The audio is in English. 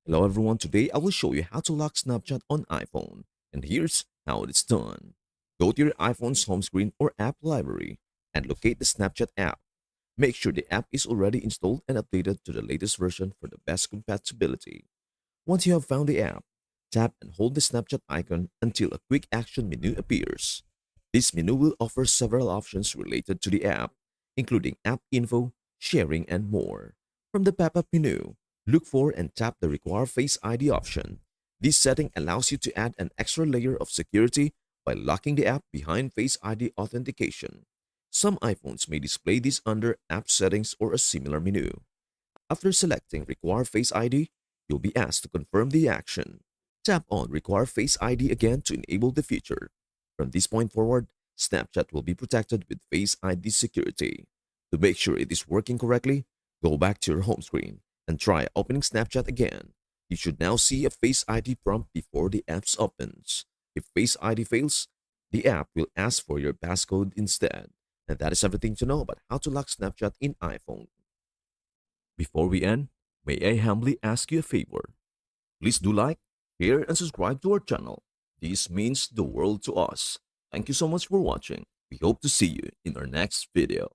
Hello everyone, today I will show you how to lock Snapchat on iPhone. And here's how it's done. Go to your iPhone's home screen or app library and locate the Snapchat app. Make sure the app is already installed and updated to the latest version for the best compatibility. Once you have found the app, tap and hold the Snapchat icon until a quick action menu appears. This menu will offer several options related to the app, including app info, sharing, and more. From the pop-up menu, look for and tap the Require Face ID option. This setting allows you to add an extra layer of security by locking the app behind Face ID authentication. Some iPhones may display this under App Settings or a similar menu. After selecting Require Face ID, you'll be asked to confirm the action. Tap on Require Face ID again to enable the feature. From this point forward, Snapchat will be protected with Face ID security. To make sure it is working correctly, go back to your home screen and try opening Snapchat again. You should now see a Face ID prompt before the app opens. If Face ID fails, the app will ask for your passcode instead. And that is everything to know about how to lock Snapchat in iPhone. Before we end, may I humbly ask you a favor? Please do like, share, and subscribe to our channel. This means the world to us. Thank you so much for watching. We hope to see you in our next video.